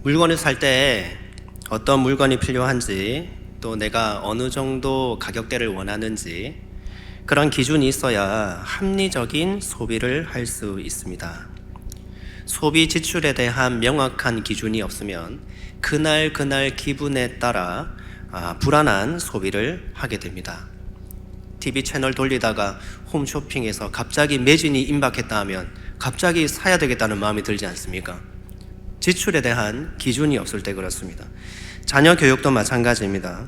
물건을 살 때 어떤 물건이 필요한지, 또 내가 어느 정도 가격대를 원하는지, 그런 기준이 있어야 합리적인 소비를 할 수 있습니다. 소비 지출에 대한 명확한 기준이 없으면 그날 기분에 따라 불안한 소비를 하게 됩니다. TV 채널 돌리다가 홈쇼핑에서 갑자기 매진이 임박했다 하면 갑자기 사야 되겠다는 마음이 들지 않습니까? 지출에 대한 기준이 없을 때 그렇습니다. 자녀 교육도 마찬가지입니다.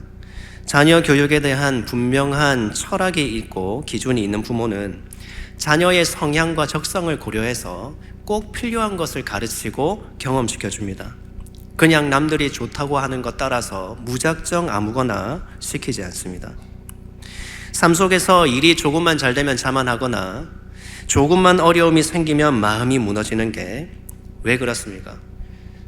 자녀 교육에 대한 분명한 철학이 있고 기준이 있는 부모는 자녀의 성향과 적성을 고려해서 꼭 필요한 것을 가르치고 경험시켜 줍니다. 그냥 남들이 좋다고 하는 것 따라서 무작정 아무거나 시키지 않습니다. 삶 속에서 일이 조금만 잘 되면 자만하거나 조금만 어려움이 생기면 마음이 무너지는 게 왜 그렇습니까?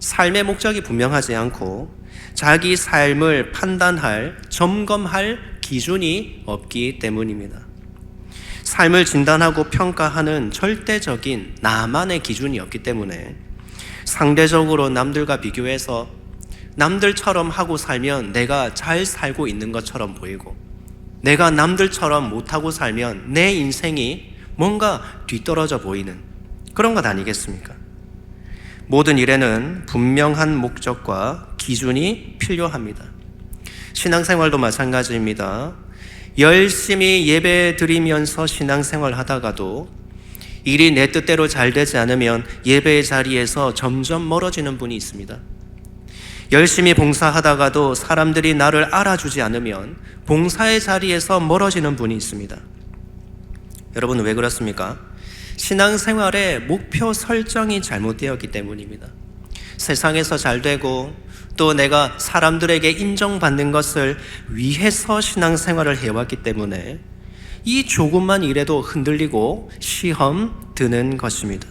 삶의 목적이 분명하지 않고 자기 삶을 판단할, 점검할 기준이 없기 때문입니다. 삶을 진단하고 평가하는 절대적인 나만의 기준이 없기 때문에 상대적으로 남들과 비교해서 남들처럼 하고 살면 내가 잘 살고 있는 것처럼 보이고, 내가 남들처럼 못하고 살면 내 인생이 뭔가 뒤떨어져 보이는 그런 것 아니겠습니까? 모든 일에는 분명한 목적과 기준이 필요합니다. 신앙생활도 마찬가지입니다. 열심히 예배 드리면서 신앙생활 하다가도 일이 내 뜻대로 잘 되지 않으면 예배의 자리에서 점점 멀어지는 분이 있습니다. 열심히 봉사하다가도 사람들이 나를 알아주지 않으면 봉사의 자리에서 멀어지는 분이 있습니다. 여러분, 왜 그렇습니까? 신앙생활의 목표 설정이 잘못되었기 때문입니다. 세상에서 잘 되고 또 내가 사람들에게 인정받는 것을 위해서 신앙생활을 해왔기 때문에 이 조금만 일에도 흔들리고 시험 드는 것입니다.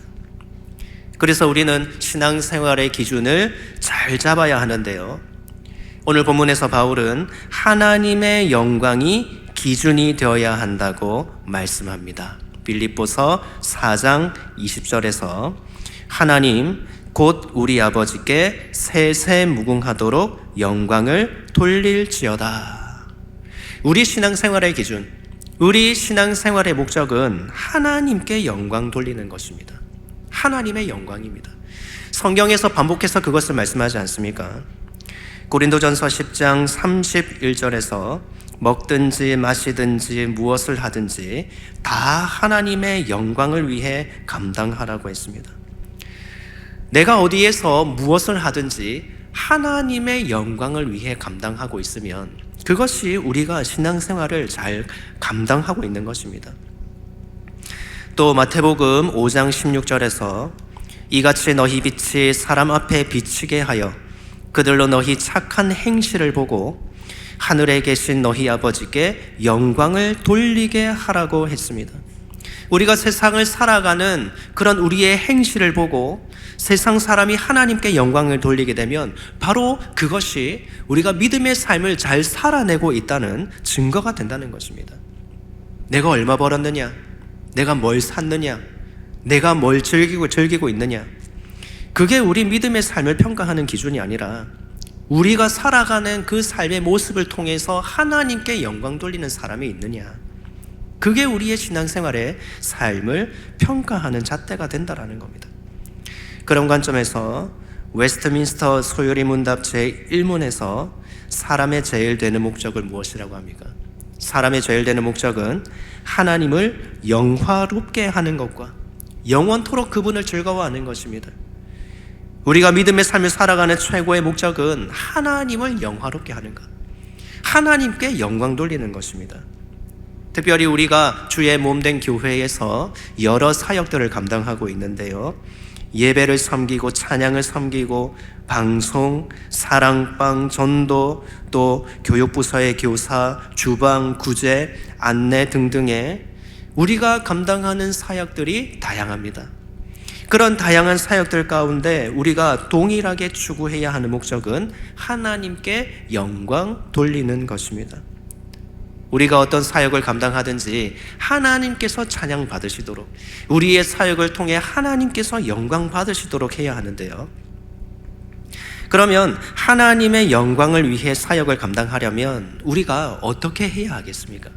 그래서 우리는 신앙생활의 기준을 잘 잡아야 하는데요, 오늘 본문에서 바울은 하나님의 영광이 기준이 되어야 한다고 말씀합니다. 빌립보서 4장 20절에서 하나님 곧 우리 아버지께 세세무궁하도록 영광을 돌릴지어다. 우리 신앙생활의 기준, 우리 신앙생활의 목적은 하나님께 영광 돌리는 것입니다. 하나님의 영광입니다. 성경에서 반복해서 그것을 말씀하지 않습니까? 고린도전서 10장 31절에서 먹든지 마시든지 무엇을 하든지 다 하나님의 영광을 위해 감당하라고 했습니다. 내가 어디에서 무엇을 하든지 하나님의 영광을 위해 감당하고 있으면 그것이 우리가 신앙생활을 잘 감당하고 있는 것입니다. 또 마태복음 5장 16절에서 이같이 너희 빛이 사람 앞에 비치게 하여 그들로 너희 착한 행실을 보고 하늘에 계신 너희 아버지께 영광을 돌리게 하라고 했습니다. 우리가 세상을 살아가는 그런 우리의 행실을 보고 세상 사람이 하나님께 영광을 돌리게 되면 바로 그것이 우리가 믿음의 삶을 잘 살아내고 있다는 증거가 된다는 것입니다. 내가 얼마 벌었느냐, 내가 뭘 샀느냐, 내가 뭘 즐기고 있느냐, 그게 우리 믿음의 삶을 평가하는 기준이 아니라 우리가 살아가는 그 삶의 모습을 통해서 하나님께 영광 돌리는 사람이 있느냐, 그게 우리의 신앙생활의 삶을 평가하는 잣대가 된다라는 겁니다. 그런 관점에서 웨스트민스터 소요리 문답 제1문에서 사람의 제일 되는 목적을 무엇이라고 합니까? 사람의 제일 되는 목적은 하나님을 영화롭게 하는 것과 영원토록 그분을 즐거워하는 것입니다. 우리가 믿음의 삶을 살아가는 최고의 목적은 하나님을 영화롭게 하는 것, 하나님께 영광 돌리는 것입니다. 특별히 우리가 주의 몸된 교회에서 여러 사역들을 감당하고 있는데요, 예배를 섬기고 찬양을 섬기고 방송, 사랑방, 전도, 또 교육부서의 교사, 주방, 구제, 안내 등등의 우리가 감당하는 사역들이 다양합니다. 그런 다양한 사역들 가운데 우리가 동일하게 추구해야 하는 목적은 하나님께 영광 돌리는 것입니다. 우리가 어떤 사역을 감당하든지 하나님께서 찬양 받으시도록, 우리의 사역을 통해 하나님께서 영광 받으시도록 해야 하는데요, 그러면 하나님의 영광을 위해 사역을 감당하려면 우리가 어떻게 해야 하겠습니까?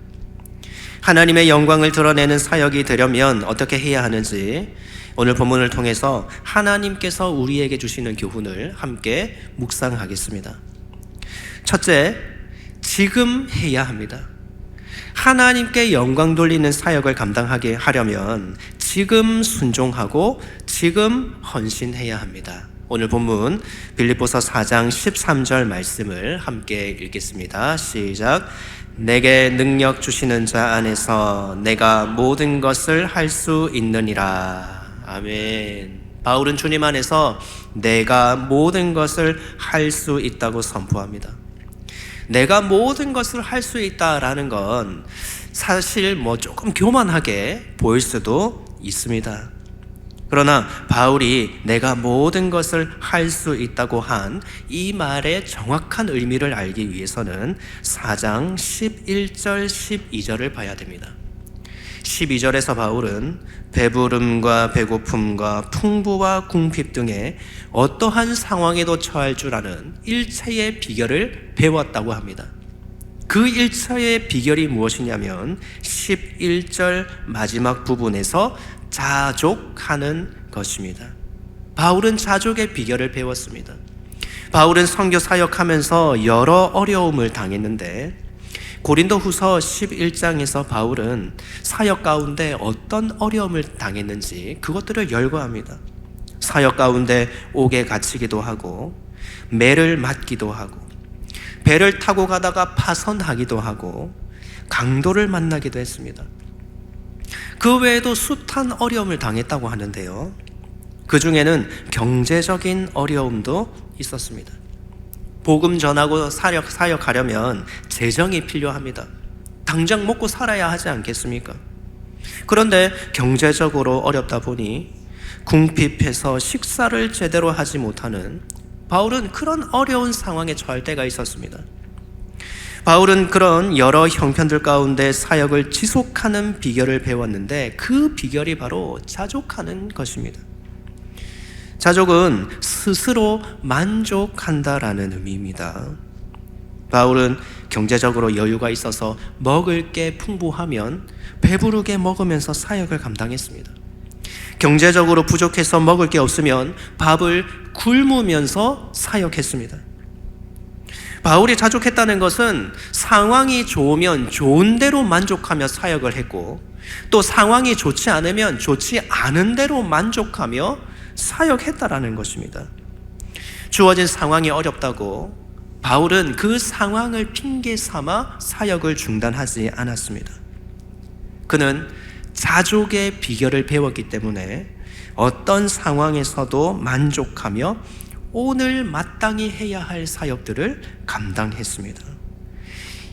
하나님의 영광을 드러내는 사역이 되려면 어떻게 해야 하는지 오늘 본문을 통해서 하나님께서 우리에게 주시는 교훈을 함께 묵상하겠습니다. 첫째, 지금 해야 합니다. 하나님께 영광 돌리는 사역을 감당하게 하려면 지금 순종하고 지금 헌신해야 합니다. 오늘 본문 빌립보서 4장 13절 말씀을 함께 읽겠습니다. 시작. 내게 능력 주시는 자 안에서 내가 모든 것을 할 수 있느니라. 아멘. 바울은 주님 안에서 내가 모든 것을 할 수 있다고 선포합니다. 내가 모든 것을 할 수 있다라는 건 사실 조금 교만하게 보일 수도 있습니다. 그러나 바울이 내가 모든 것을 할 수 있다고 한 이 말의 정확한 의미를 알기 위해서는 4장 11절 12절을 봐야 됩니다. 12절에서 바울은 배부름과 배고픔과 풍부와 궁핍 등의 어떠한 상황에도 처할 줄 아는 일체의 비결을 배웠다고 합니다. 그 일체의 비결이 무엇이냐면 11절 마지막 부분에서 자족하는 것입니다. 바울은 자족의 비결을 배웠습니다. 바울은 선교 사역하면서 여러 어려움을 당했는데 고린도후서 11장에서 바울은 사역 가운데 어떤 어려움을 당했는지 그것들을 열거합니다. 사역 가운데 옥에 갇히기도 하고 매를 맞기도 하고 배를 타고 가다가 파선하기도 하고 강도를 만나기도 했습니다. 그 외에도 숱한 어려움을 당했다고 하는데요, 그 중에는 경제적인 어려움도 있었습니다. 복음 전하고 사역하려면 재정이 필요합니다. 당장 먹고 살아야 하지 않겠습니까? 그런데 경제적으로 어렵다 보니 궁핍해서 식사를 제대로 하지 못하는 바울은 그런 어려운 상황에 처할 때가 있었습니다. 바울은 그런 여러 형편들 가운데 사역을 지속하는 비결을 배웠는데 그 비결이 바로 자족하는 것입니다. 자족은 스스로 만족한다라는 의미입니다. 바울은 경제적으로 여유가 있어서 먹을 게 풍부하면 배부르게 먹으면서 사역을 감당했습니다. 경제적으로 부족해서 먹을 게 없으면 밥을 굶으면서 사역했습니다. 바울이 자족했다는 것은 상황이 좋으면 좋은 대로 만족하며 사역을 했고, 또 상황이 좋지 않으면 좋지 않은 대로 만족하며 사역했다라는 것입니다. 주어진 상황이 어렵다고 바울은 그 상황을 핑계 삼아 사역을 중단하지 않았습니다. 그는 자족의 비결을 배웠기 때문에 어떤 상황에서도 만족하며 오늘 마땅히 해야 할 사역들을 감당했습니다.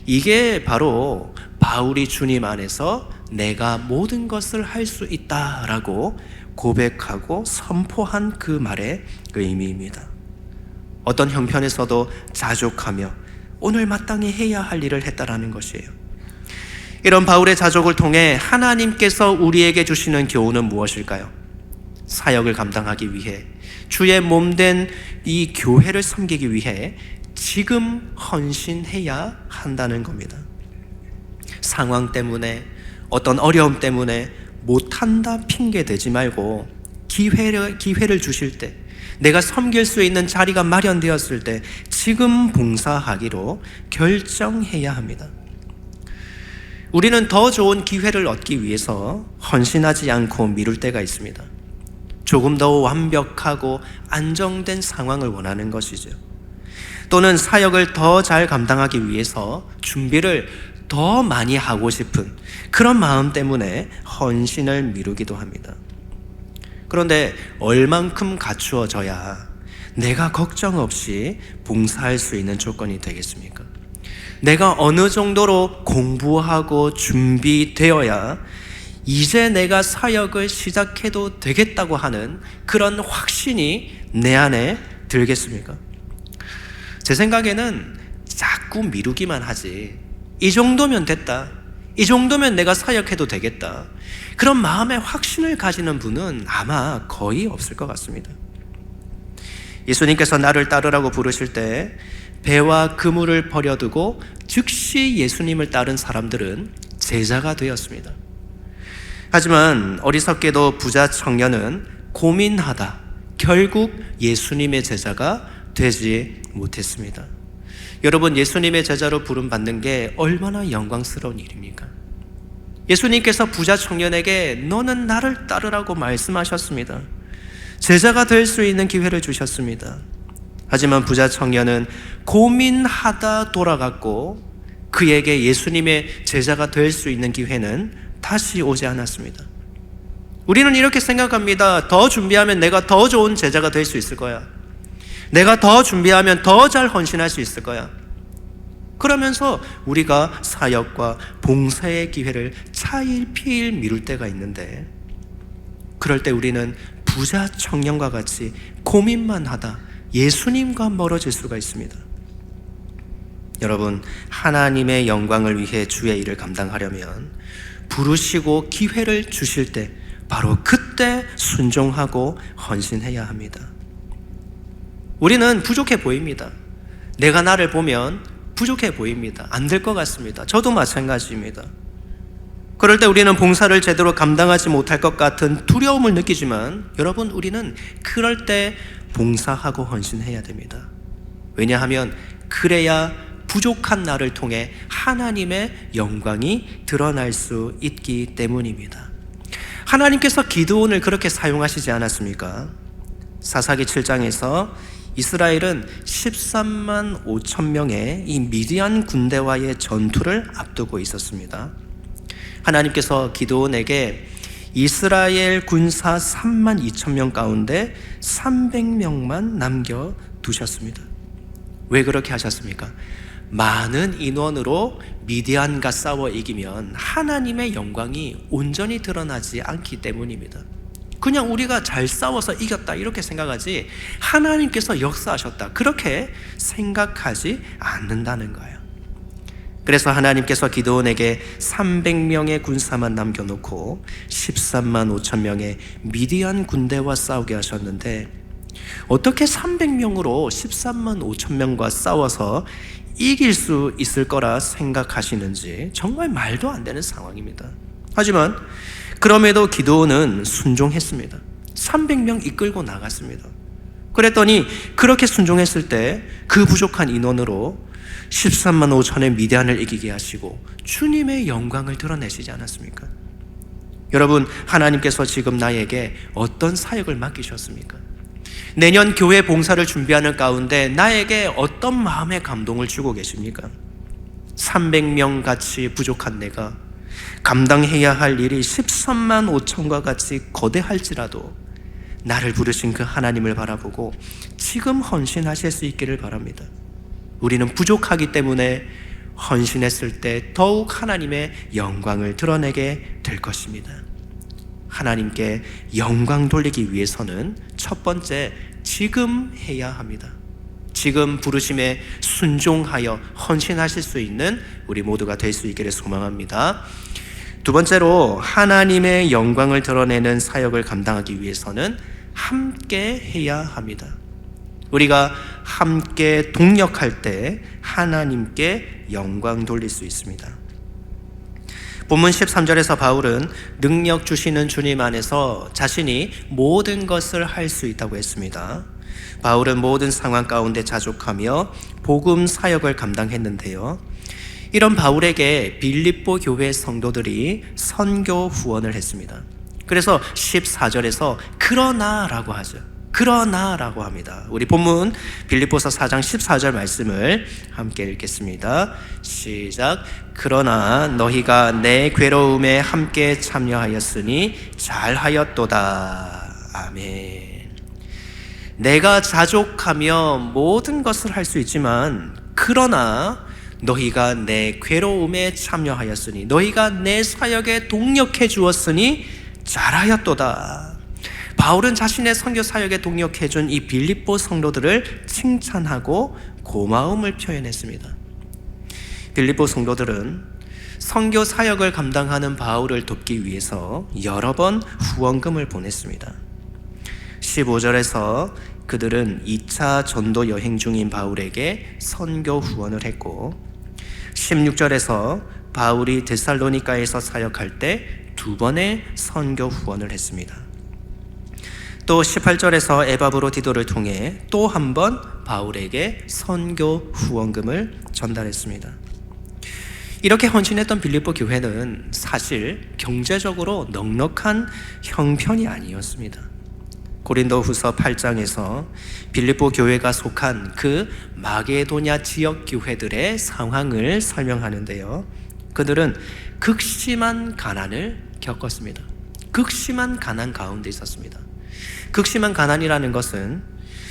이게 바로 바울이 주님 안에서 내가 모든 것을 할 수 있다라고 고백하고 선포한 그 말의 의미입니다. 어떤 형편에서도 자족하며 오늘 마땅히 해야 할 일을 했다라는 것이에요. 이런 바울의 자족을 통해 하나님께서 우리에게 주시는 교훈은 무엇일까요? 사역을 감당하기 위해, 주의 몸된 이 교회를 섬기기 위해 지금 헌신해야 한다는 겁니다. 상황 때문에, 어떤 어려움 때문에 못한다 핑계 대지 말고 기회를 주실 때, 내가 섬길 수 있는 자리가 마련되었을 때 지금 봉사하기로 결정해야 합니다. 우리는 더 좋은 기회를 얻기 위해서 헌신하지 않고 미룰 때가 있습니다. 조금 더 완벽하고 안정된 상황을 원하는 것이죠. 또는 사역을 더 잘 감당하기 위해서 준비를 더 많이 하고 싶은 그런 마음 때문에 헌신을 미루기도 합니다. 그런데 얼만큼 갖추어져야 내가 걱정 없이 봉사할 수 있는 조건이 되겠습니까? 내가 어느 정도로 공부하고 준비되어야 이제 내가 사역을 시작해도 되겠다고 하는 그런 확신이 내 안에 들겠습니까? 제 생각에는 자꾸 미루기만 하지, 이 정도면 됐다, 이 정도면 내가 사역해도 되겠다, 그런 마음의 확신을 가지는 분은 아마 거의 없을 것 같습니다. 예수님께서 나를 따르라고 부르실 때 배와 그물을 버려두고 즉시 예수님을 따른 사람들은 제자가 되었습니다. 하지만 어리석게도 부자 청년은 고민하다 결국 예수님의 제자가 되지 못했습니다. 여러분, 예수님의 제자로 부름받는 게 얼마나 영광스러운 일입니까? 예수님께서 부자 청년에게 너는 나를 따르라고 말씀하셨습니다. 제자가 될 수 있는 기회를 주셨습니다. 하지만 부자 청년은 고민하다 돌아갔고 그에게 예수님의 제자가 될 수 있는 기회는 다시 오지 않았습니다. 우리는 이렇게 생각합니다. 더 준비하면 내가 더 좋은 제자가 될 수 있을 거야. 내가 더 준비하면 더 잘 헌신할 수 있을 거야. 그러면서 우리가 사역과 봉사의 기회를 차일피일 미룰 때가 있는데, 그럴 때 우리는 부자 청년과 같이 고민만 하다 예수님과 멀어질 수가 있습니다. 여러분, 하나님의 영광을 위해 주의 일을 감당하려면 부르시고 기회를 주실 때 바로 그때 순종하고 헌신해야 합니다. 우리는 부족해 보입니다. 내가 나를 보면 부족해 보입니다. 안 될 것 같습니다. 저도 마찬가지입니다. 그럴 때 우리는 봉사를 제대로 감당하지 못할 것 같은 두려움을 느끼지만, 여러분, 우리는 그럴 때 봉사하고 헌신해야 됩니다. 왜냐하면 그래야 부족한 나를 통해 하나님의 영광이 드러날 수 있기 때문입니다. 하나님께서 기드온을 그렇게 사용하시지 않았습니까? 사사기 7장에서 이스라엘은 13만 5천 명의 이 미디안 군대와의 전투를 앞두고 있었습니다. 하나님께서 기드온에게 이스라엘 군사 3만 2천 명 가운데 300명만 남겨두셨습니다. 왜 그렇게 하셨습니까? 많은 인원으로 미디안과 싸워 이기면 하나님의 영광이 온전히 드러나지 않기 때문입니다. 그냥 우리가 잘 싸워서 이겼다 이렇게 생각하지, 하나님께서 역사하셨다 그렇게 생각하지 않는다는 거예요. 그래서 하나님께서 기드온에게 300명의 군사만 남겨놓고 13만 5천 명의 미디안 군대와 싸우게 하셨는데, 어떻게 300명으로 13만 5천 명과 싸워서 이길 수 있을 거라 생각하시는지 정말 말도 안 되는 상황입니다. 하지만 그럼에도 기드온은 순종했습니다. 300명 이끌고 나갔습니다. 그랬더니 그렇게 순종했을 때 그 부족한 인원으로 13만 5천의 미디안을 이기게 하시고 주님의 영광을 드러내시지 않았습니까? 여러분, 하나님께서 지금 나에게 어떤 사역을 맡기셨습니까? 내년 교회 봉사를 준비하는 가운데 나에게 어떤 마음의 감동을 주고 계십니까? 300명 같이 부족한 내가 감당해야 할 일이 13만 5천과 같이 거대할지라도 나를 부르신 그 하나님을 바라보고 지금 헌신하실 수 있기를 바랍니다. 우리는 부족하기 때문에 헌신했을 때 더욱 하나님의 영광을 드러내게 될 것입니다. 하나님께 영광 돌리기 위해서는 첫 번째, 지금 해야 합니다. 지금 부르심에 순종하여 헌신하실 수 있는 우리 모두가 될 수 있기를 소망합니다. 두 번째로, 하나님의 영광을 드러내는 사역을 감당하기 위해서는 함께 해야 합니다. 우리가 함께 동력할 때 하나님께 영광 돌릴 수 있습니다. 본문 13절에서 바울은 능력 주시는 주님 안에서 자신이 모든 것을 할 수 있다고 했습니다. 바울은 모든 상황 가운데 자족하며 복음 사역을 감당했는데요, 이런 바울에게 빌립보 교회 성도들이 선교 후원을 했습니다. 그래서 14절에서 그러나라고 하죠. 그러나라고 합니다. 우리 본문 빌립보서 4장 14절 말씀을 함께 읽겠습니다. 시작. 그러나 너희가 내 괴로움에 함께 참여하였으니 잘하였도다. 아멘. 내가 자족하며 모든 것을 할 수 있지만, 그러나 너희가 내 괴로움에 참여하였으니, 너희가 내 사역에 동력해 주었으니 잘하였도다. 바울은 자신의 선교 사역에 동력해준 이 빌립보 성도들을 칭찬하고 고마움을 표현했습니다. 빌립보 성도들은 선교 사역을 감당하는 바울을 돕기 위해서 여러 번 후원금을 보냈습니다. 15절에서 그들은 2차 전도 여행 중인 바울에게 선교 후원을 했고, 16절에서 바울이 데살로니가에서 사역할 때 2번의 선교 후원을 했습니다. 또 18절에서 에바브로디도를 통해 또 한 번 바울에게 선교 후원금을 전달했습니다. 이렇게 헌신했던 빌립보 교회는 사실 경제적으로 넉넉한 형편이 아니었습니다. 고린도후서 8장에서 빌립보 교회가 속한 그 마게도냐 지역 교회들의 상황을 설명하는데요, 그들은 극심한 가난을 겪었습니다. 극심한 가난 가운데 있었습니다. 극심한 가난이라는 것은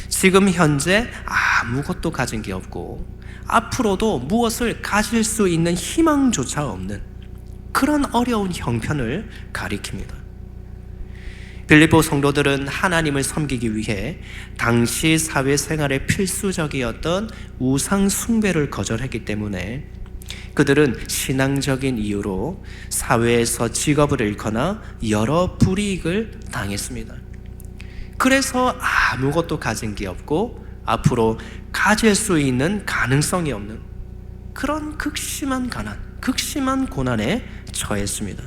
지금 현재 아무것도 가진 게 없고 앞으로도 무엇을 가질 수 있는 희망조차 없는 그런 어려운 형편을 가리킵니다. 빌립보 성도들은 하나님을 섬기기 위해 당시 사회생활에 필수적이었던 우상 숭배를 거절했기 때문에 그들은 신앙적인 이유로 사회에서 직업을 잃거나 여러 불이익을 당했습니다. 그래서 아무것도 가진 게 없고 앞으로 가질 수 있는 가능성이 없는 그런 극심한 가난, 극심한 고난에 처했습니다.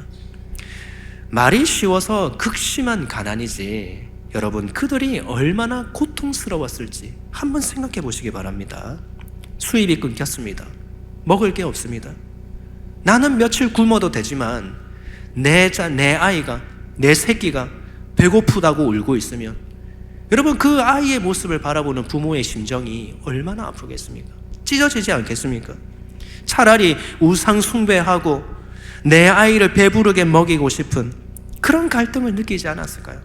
말이 쉬워서 극심한 가난이지, 여러분 그들이 얼마나 고통스러웠을지 한번 생각해 보시기 바랍니다. 수입이 끊겼습니다. 먹을 게 없습니다. 나는 며칠 굶어도 되지만 내 아이가, 내 새끼가 배고프다고 울고 있으면 여러분 그 아이의 모습을 바라보는 부모의 심정이 얼마나 아프겠습니까? 찢어지지 않겠습니까? 차라리 우상 숭배하고 내 아이를 배부르게 먹이고 싶은 그런 갈등을 느끼지 않았을까요?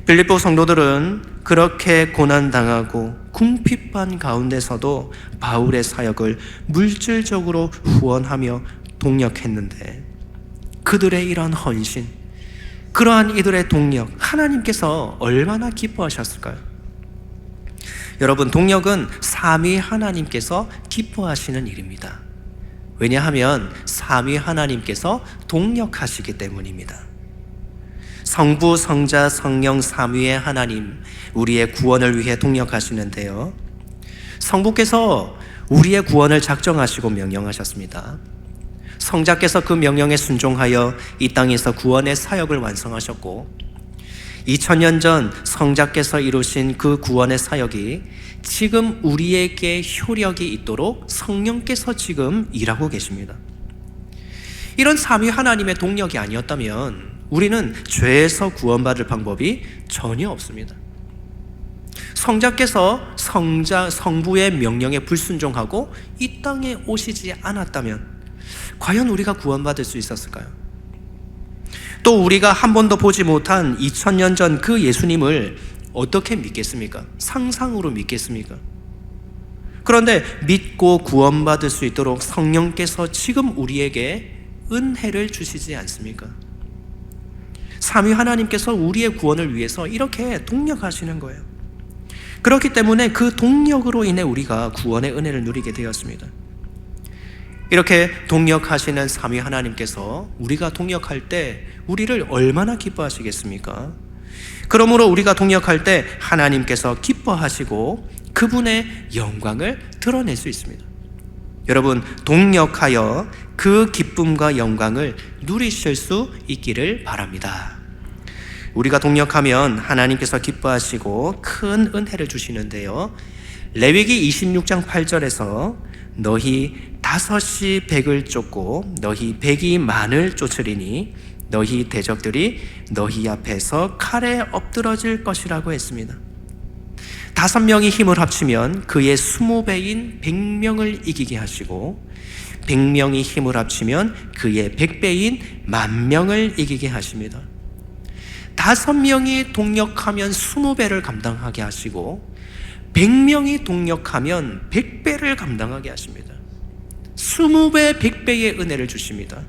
빌립보 성도들은 그렇게 고난당하고 궁핍한 가운데서도 바울의 사역을 물질적으로 후원하며 동력했는데, 그들의 이러한 헌신, 그러한 이들의 동력, 하나님께서 얼마나 기뻐하셨을까요? 여러분, 동력은 삼위 하나님께서 기뻐하시는 일입니다. 왜냐하면 삼위 하나님께서 동력하시기 때문입니다. 성부, 성자, 성령 삼위의 하나님, 우리의 구원을 위해 동력하시는데요, 성부께서 우리의 구원을 작정하시고 명령하셨습니다. 성자께서 그 명령에 순종하여 이 땅에서 구원의 사역을 완성하셨고, 2000년 전 성자께서 이루신 그 구원의 사역이 지금 우리에게 효력이 있도록 성령께서 지금 일하고 계십니다. 이런 삼위 하나님의 동력이 아니었다면 우리는 죄에서 구원받을 방법이 전혀 없습니다. 성자께서 성부의 명령에 불순종하고 이 땅에 오시지 않았다면 과연 우리가 구원받을 수 있었을까요? 또 우리가 한 번도 보지 못한 2000년 전 그 예수님을 어떻게 믿겠습니까? 상상으로 믿겠습니까? 그런데 믿고 구원받을 수 있도록 성령께서 지금 우리에게 은혜를 주시지 않습니까? 삼위 하나님께서 우리의 구원을 위해서 이렇게 동력하시는 거예요. 그렇기 때문에 그 동력으로 인해 우리가 구원의 은혜를 누리게 되었습니다. 이렇게 동력하시는 삼위 하나님께서 우리가 동력할 때 우리를 얼마나 기뻐하시겠습니까? 그러므로 우리가 동력할 때 하나님께서 기뻐하시고 그분의 영광을 드러낼 수 있습니다. 여러분, 동력하여 그 기쁨과 영광을 누리실 수 있기를 바랍니다. 우리가 동력하면 하나님께서 기뻐하시고 큰 은혜를 주시는데요, 레위기 26장 8절에서 너희 5이 100을 쫓고 너희 100이 만을 쫓으리니 너희 대적들이 너희 앞에서 칼에 엎드러질 것이라고 했습니다. 5명이 힘을 합치면 그의 20배인 100명을 이기게 하시고 100명이 힘을 합치면 그의 100배인 10,000명을 이기게 하십니다. 5명이 동력하면 20배를 감당하게 하시고 100명이 동력하면 100배를 감당하게 하십니다. 20배, 100배의 은혜를 주십니다.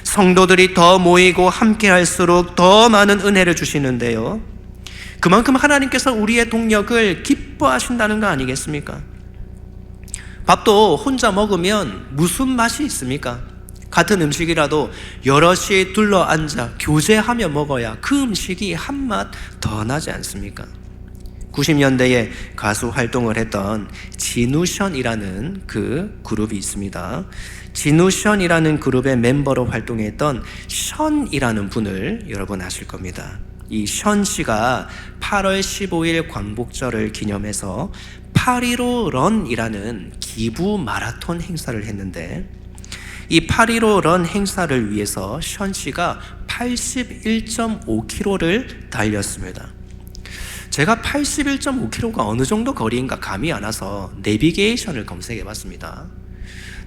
성도들이 더 모이고 함께 할수록 더 많은 은혜를 주시는데요, 그만큼 하나님께서 우리의 동력을 기뻐하신다는 거 아니겠습니까? 밥도 혼자 먹으면 무슨 맛이 있습니까? 같은 음식이라도 여럿이 둘러앉아 교제하며 먹어야 그 음식이 한맛 더 나지 않습니까? 90년대에 가수 활동을 했던 진우션이라는 그 그룹이 있습니다. 진우션이라는 그룹의 멤버로 활동했던 션이라는 분을 여러분 아실 겁니다. 이 션 씨가 8월 15일 광복절을 기념해서 8.15 런이라는 기부 마라톤 행사를 했는데, 이 8.15 런 행사를 위해서 션 씨가 81.5km를 달렸습니다. 제가 81.5km가 어느 정도 거리인가 감이 안 와서 내비게이션을 검색해 봤습니다.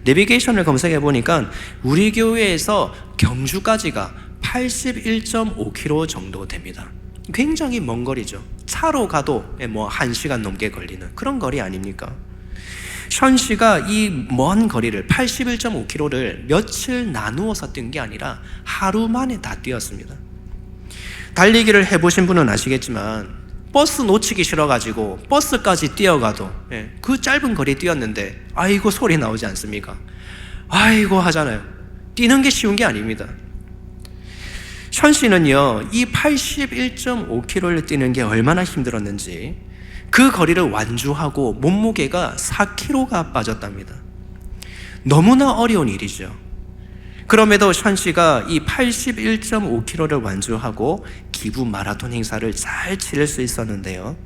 내비게이션을 검색해 보니까 우리 교회에서 경주까지가 81.5km 정도 됩니다. 굉장히 먼 거리죠. 차로 가도 1시간 넘게 걸리는 그런 거리 아닙니까? 션 씨가 이 먼 거리를 81.5km를 며칠 나누어서 뛴 게 아니라 하루 만에 다 뛰었습니다. 달리기를 해보신 분은 아시겠지만 버스 놓치기 싫어가지고 버스까지 뛰어가도 그 짧은 거리 뛰었는데 아이고 소리 나오지 않습니까? 아이고 하잖아요. 뛰는 게 쉬운 게 아닙니다. 션 씨는요, 이 81.5km를 뛰는 게 얼마나 힘들었는지 그 거리를 완주하고 몸무게가 4kg가 빠졌답니다. 너무나 어려운 일이죠. 그럼에도 션 씨가 이 81.5km를 완주하고 기부 마라톤 행사를 잘 치를 수 있었는데요.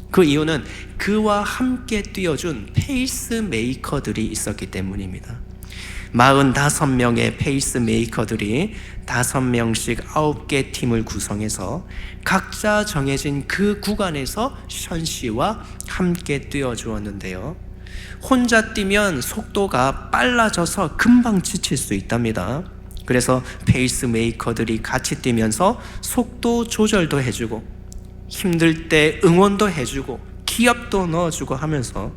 그 이유는 그와 함께 뛰어준 페이스메이커들이 있었기 때문입니다. 45명의 페이스메이커들이 5명씩 9개 팀을 구성해서 각자 정해진 그 구간에서 션 씨와 함께 뛰어주었는데요. 혼자 뛰면 속도가 빨라져서 금방 지칠 수 있답니다. 그래서 페이스메이커들이 같이 뛰면서 속도 조절도 해주고 힘들 때 응원도 해주고 기합도 넣어주고 하면서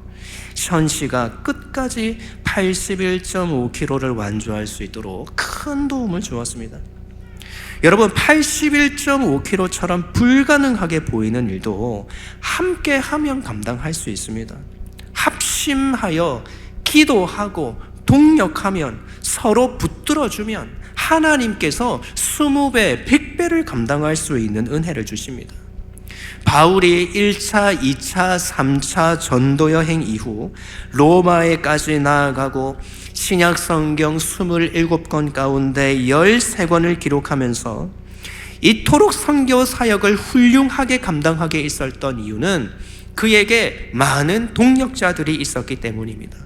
션 씨가 끝까지 81.5km를 완주할 수 있도록 큰 도움을 주었습니다. 여러분, 81.5km처럼 불가능하게 보이는 일도 함께 하면 감당할 수 있습니다. 합심하여 기도하고 동력하면 서로 붙들어주면 하나님께서 20배, 100배를 감당할 수 있는 은혜를 주십니다. 바울이 1차, 2차, 3차 전도 여행 이후 로마에까지 나아가고 신약 성경 27권 가운데 13권을 기록하면서 이토록 선교 사역을 훌륭하게 감당하게 있었던 이유는 그에게 많은 동력자들이 있었기 때문입니다.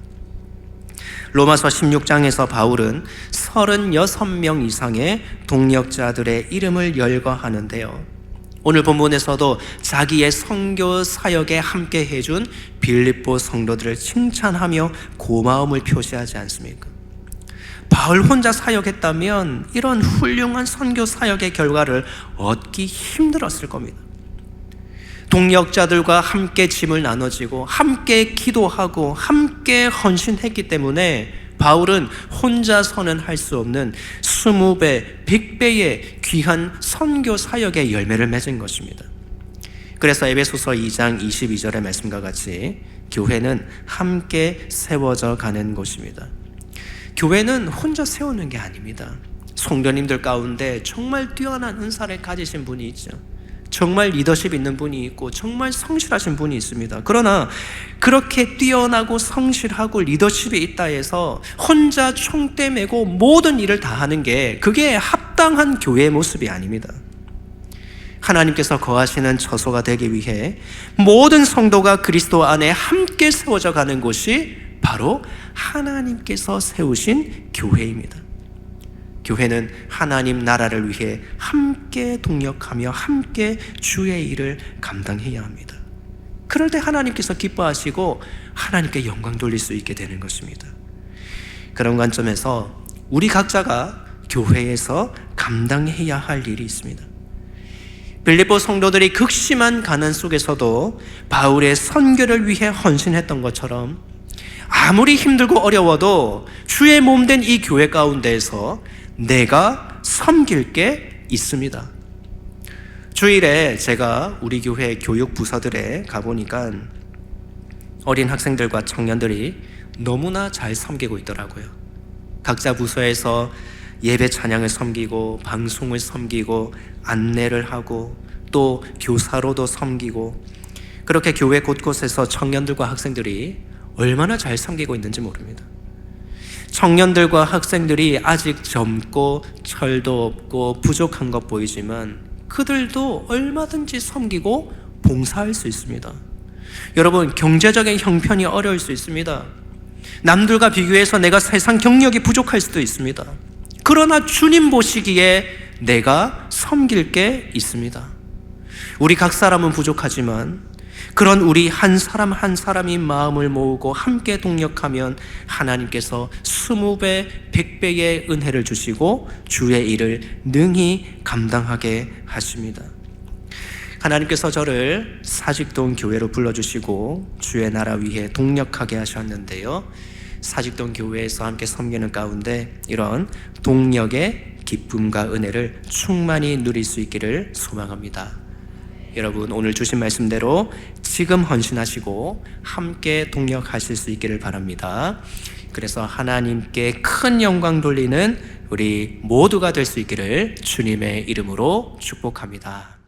로마서 16장에서 바울은 36명 이상의 동력자들의 이름을 열거하는데요. 오늘 본문에서도 자기의 선교 사역에 함께 해준 빌립보 성도들을 칭찬하며 고마움을 표시하지 않습니까? 바울 혼자 사역했다면 이런 훌륭한 선교 사역의 결과를 얻기 힘들었을 겁니다. 동력자들과 함께 짐을 나눠지고 함께 기도하고 함께 헌신했기 때문에 바울은 혼자서는 할 수 없는 20배, 100배의 귀한 선교 사역의 열매를 맺은 것입니다. 그래서 에베소서 2장 22절의 말씀과 같이 교회는 함께 세워져 가는 곳입니다. 교회는 혼자 세우는 게 아닙니다. 성도님들 가운데 정말 뛰어난 은사를 가지신 분이 있죠. 정말 리더십 있는 분이 있고 정말 성실하신 분이 있습니다. 그러나 그렇게 뛰어나고 성실하고 리더십이 있다 해서 혼자 총대 메고 모든 일을 다 하는 게 그게 합당한 교회의 모습이 아닙니다. 하나님께서 거하시는 처소가 되기 위해 모든 성도가 그리스도 안에 함께 세워져 가는 곳이 바로 하나님께서 세우신 교회입니다. 교회는 하나님 나라를 위해 함께 동력하며 함께 주의 일을 감당해야 합니다. 그럴 때 하나님께서 기뻐하시고 하나님께 영광 돌릴 수 있게 되는 것입니다. 그런 관점에서 우리 각자가 교회에서 감당해야 할 일이 있습니다. 빌립보 성도들이 극심한 가난 속에서도 바울의 선교를 위해 헌신했던 것처럼 아무리 힘들고 어려워도 주의 몸된 이 교회 가운데에서 내가 섬길 게 있습니다. 주일에 제가 우리 교회 교육 부서들에 가보니까 어린 학생들과 청년들이 너무나 잘 섬기고 있더라고요. 각자 부서에서 예배 찬양을 섬기고 방송을 섬기고 안내를 하고 또 교사로도 섬기고 그렇게 교회 곳곳에서 청년들과 학생들이 얼마나 잘 섬기고 있는지 모릅니다. 청년들과 학생들이 아직 젊고 철도 없고 부족한 것 보이지만 그들도 얼마든지 섬기고 봉사할 수 있습니다. 여러분, 경제적인 형편이 어려울 수 있습니다. 남들과 비교해서 내가 세상 경력이 부족할 수도 있습니다. 그러나 주님 보시기에 내가 섬길 게 있습니다. 우리 각 사람은 부족하지만 그런 우리 한 사람 한 사람이 마음을 모으고 함께 동력하면 하나님께서 20배, 100배의 은혜를 주시고 주의 일을 능히 감당하게 하십니다. 하나님께서 저를 사직동 교회로 불러주시고 주의 나라 위해 동력하게 하셨는데요, 사직동 교회에서 함께 섬기는 가운데 이런 동력의 기쁨과 은혜를 충만히 누릴 수 있기를 소망합니다. 여러분, 오늘 주신 말씀대로 지금 헌신하시고 함께 동력하실 수 있기를 바랍니다. 그래서 하나님께 큰 영광 돌리는 우리 모두가 될 수 있기를 주님의 이름으로 축복합니다.